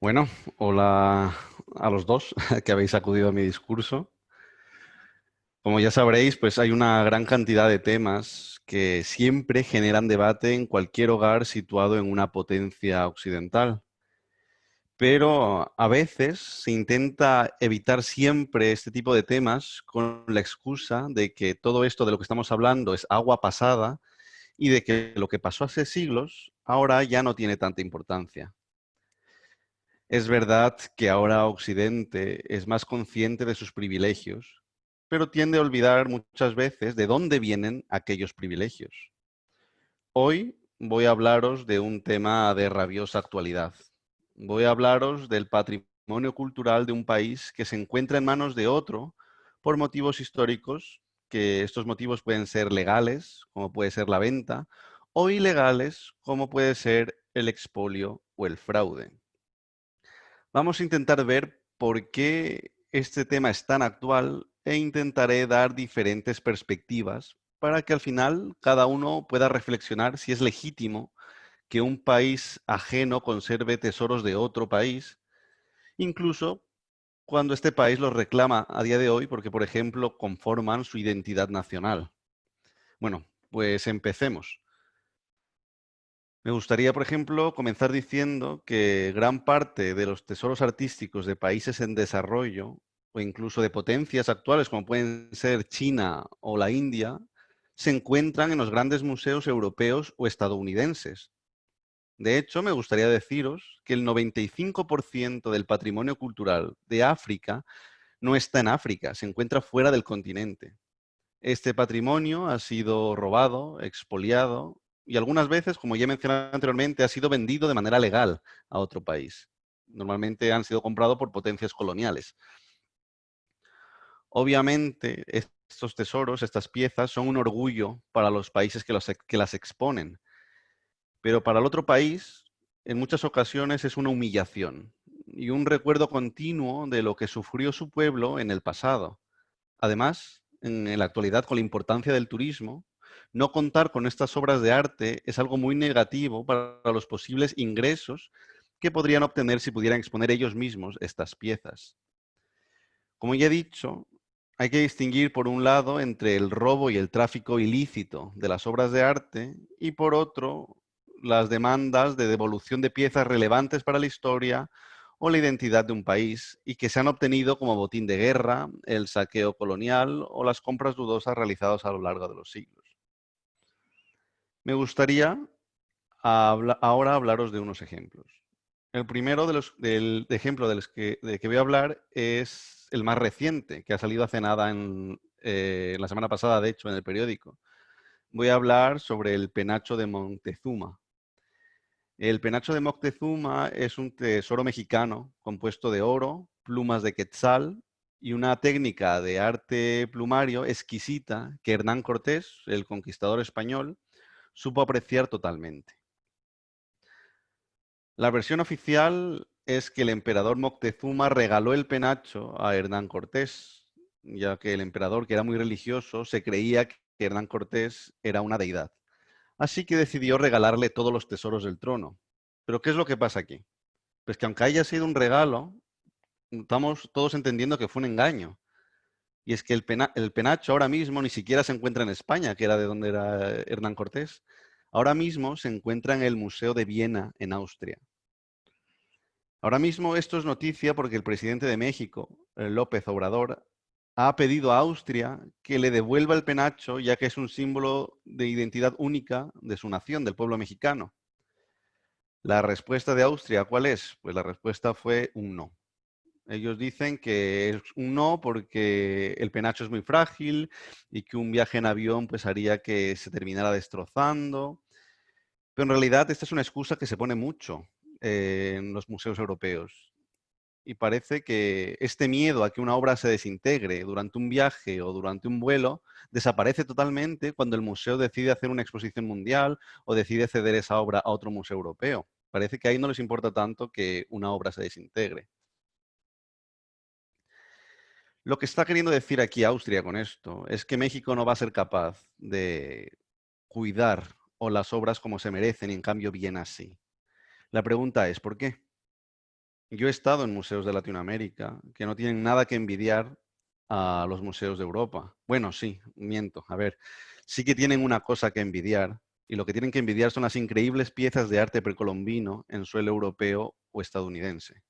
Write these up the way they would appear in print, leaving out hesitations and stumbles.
Bueno, hola a los dos que habéis acudido a mi discurso. Como ya sabréis, pues hay una gran cantidad de temas que siempre generan debate en cualquier hogar situado en una potencia occidental. Pero a veces se intenta evitar siempre este tipo de temas con la excusa de que todo esto de lo que estamos hablando es agua pasada y de que lo que pasó hace siglos ahora ya no tiene tanta importancia. Es verdad que ahora Occidente es más consciente de sus privilegios, pero tiende a olvidar muchas veces de dónde vienen aquellos privilegios. Hoy voy a hablaros de un tema de rabiosa actualidad. Voy a hablaros del patrimonio cultural de un país que se encuentra en manos de otro por motivos históricos, que estos motivos pueden ser legales, como puede ser la venta, o ilegales, como puede ser el expolio o el fraude. Vamos a intentar ver por qué este tema es tan actual e intentaré dar diferentes perspectivas para que al final cada uno pueda reflexionar si es legítimo que un país ajeno conserve tesoros de otro país, incluso cuando este país los reclama a día de hoy porque, por ejemplo, conforman su identidad nacional. Bueno, pues empecemos. Me gustaría, por ejemplo, comenzar diciendo que gran parte de los tesoros artísticos de países en desarrollo o incluso de potencias actuales como pueden ser China o la India, se encuentran en los grandes museos europeos o estadounidenses. De hecho, me gustaría deciros que el 95% del patrimonio cultural de África no está en África, se encuentra fuera del continente. Este patrimonio ha sido robado, expoliado y algunas veces, como ya he mencionado anteriormente, ha sido vendido de manera legal a otro país. Normalmente han sido comprados por potencias coloniales. Obviamente, estos tesoros, estas piezas, son un orgullo para los países que las exponen, pero para el otro país, en muchas ocasiones es una humillación y un recuerdo continuo de lo que sufrió su pueblo en el pasado. Además, en la actualidad, con la importancia del turismo, no contar con estas obras de arte es algo muy negativo para los posibles ingresos que podrían obtener si pudieran exponer ellos mismos estas piezas. Como ya he dicho, hay que distinguir por un lado entre el robo y el tráfico ilícito de las obras de arte y por otro las demandas de devolución de piezas relevantes para la historia o la identidad de un país y que se han obtenido como botín de guerra, el saqueo colonial o las compras dudosas realizadas a lo largo de los siglos. Me gustaría ahora hablaros de unos ejemplos. El primero del ejemplo de que voy a hablar es el más reciente, que ha salido hace nada la semana pasada, de hecho, en el periódico. Voy a hablar sobre el penacho de Montezuma. El penacho de Moctezuma es un tesoro mexicano compuesto de oro, plumas de quetzal y una técnica de arte plumario exquisita que Hernán Cortés, el conquistador español, supo apreciar totalmente. La versión oficial es que el emperador Moctezuma regaló el penacho a Hernán Cortés, ya que el emperador, que era muy religioso, se creía que Hernán Cortés era una deidad. Así que decidió regalarle todos los tesoros del trono. Pero ¿qué es lo que pasa aquí? Pues que aunque haya sido un regalo, estamos todos entendiendo que fue un engaño. Y es que el penacho ahora mismo ni siquiera se encuentra en España, que era de donde era Hernán Cortés. Ahora mismo se encuentra en el Museo de Viena, en Austria. Ahora mismo esto es noticia porque el presidente de México, López Obrador, ha pedido a Austria que le devuelva el penacho, ya que es un símbolo de identidad única de su nación, del pueblo mexicano. La respuesta de Austria, ¿cuál es? Pues la respuesta fue un no. Ellos dicen que es un no porque el penacho es muy frágil y que un viaje en avión pues haría que se terminara destrozando. Pero en realidad esta es una excusa que se pone mucho en los museos europeos. Y parece que este miedo a que una obra se desintegre durante un viaje o durante un vuelo desaparece totalmente cuando el museo decide hacer una exposición mundial o decide ceder esa obra a otro museo europeo. Parece que ahí no les importa tanto que una obra se desintegre. Lo que está queriendo decir aquí Austria con esto es que México no va a ser capaz de cuidar o las obras como se merecen y en cambio bien así. La pregunta es, ¿por qué? Yo he estado en museos de Latinoamérica que no tienen nada que envidiar a los museos de Europa. Bueno, sí, miento. A ver, sí que tienen una cosa que envidiar, y lo que tienen que envidiar son las increíbles piezas de arte precolombino en suelo europeo o estadounidense.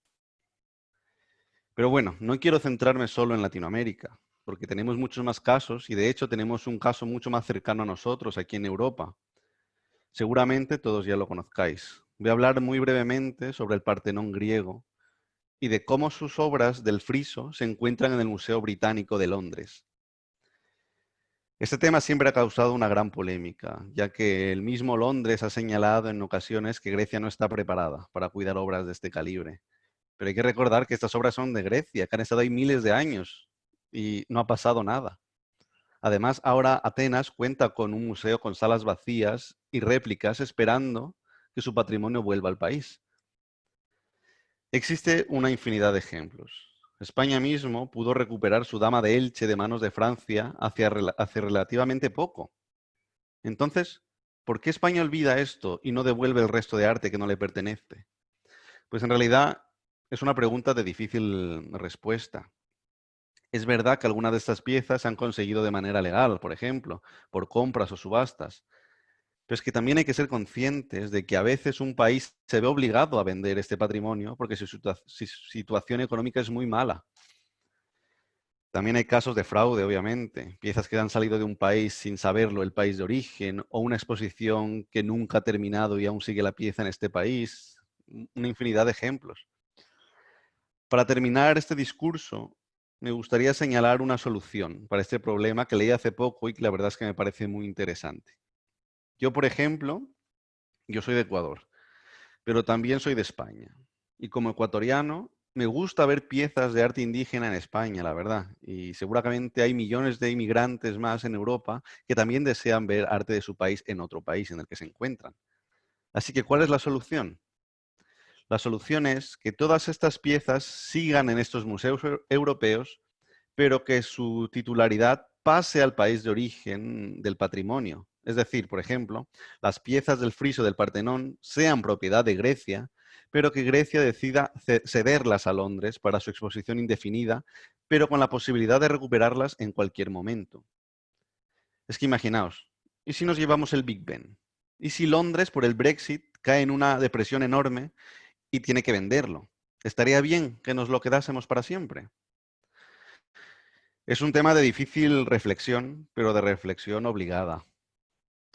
Pero bueno, no quiero centrarme solo en Latinoamérica, porque tenemos muchos más casos y de hecho tenemos un caso mucho más cercano a nosotros aquí en Europa. Seguramente todos ya lo conozcáis. Voy a hablar muy brevemente sobre el Partenón griego y de cómo sus obras del friso se encuentran en el Museo Británico de Londres. Este tema siempre ha causado una gran polémica, ya que el mismo Londres ha señalado en ocasiones que Grecia no está preparada para cuidar obras de este calibre. Pero hay que recordar que estas obras son de Grecia, que han estado ahí miles de años y no ha pasado nada. Además, ahora Atenas cuenta con un museo con salas vacías y réplicas esperando que su patrimonio vuelva al país. Existe una infinidad de ejemplos. España mismo pudo recuperar su Dama de Elche de manos de Francia hace relativamente poco. Entonces, ¿por qué España olvida esto y no devuelve el resto de arte que no le pertenece? Pues en realidad es una pregunta de difícil respuesta. Es verdad que algunas de estas piezas se han conseguido de manera legal, por ejemplo, por compras o subastas, pero es que también hay que ser conscientes de que a veces un país se ve obligado a vender este patrimonio porque su situación económica es muy mala. También hay casos de fraude, obviamente, piezas que han salido de un país sin saberlo, el país de origen, o una exposición que nunca ha terminado y aún sigue la pieza en este país. Una infinidad de ejemplos. Para terminar este discurso, me gustaría señalar una solución para este problema que leí hace poco y que la verdad es que me parece muy interesante. Yo, por ejemplo, yo soy de Ecuador, pero también soy de España. Y como ecuatoriano, me gusta ver piezas de arte indígena en España, la verdad. Y seguramente hay millones de inmigrantes más en Europa que también desean ver arte de su país en otro país en el que se encuentran. Así que, ¿cuál es la solución? La solución es que todas estas piezas sigan en estos museos europeos, pero que su titularidad pase al país de origen del patrimonio. Es decir, por ejemplo, las piezas del friso del Partenón sean propiedad de Grecia, pero que Grecia decida cederlas a Londres para su exposición indefinida, pero con la posibilidad de recuperarlas en cualquier momento. Es que imaginaos, ¿y si nos llevamos el Big Ben? ¿Y si Londres, por el Brexit, cae en una depresión enorme y tiene que venderlo? ¿Estaría bien que nos lo quedásemos para siempre? Es un tema de difícil reflexión, pero de reflexión obligada.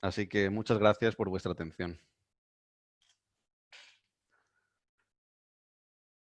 Así que muchas gracias por vuestra atención.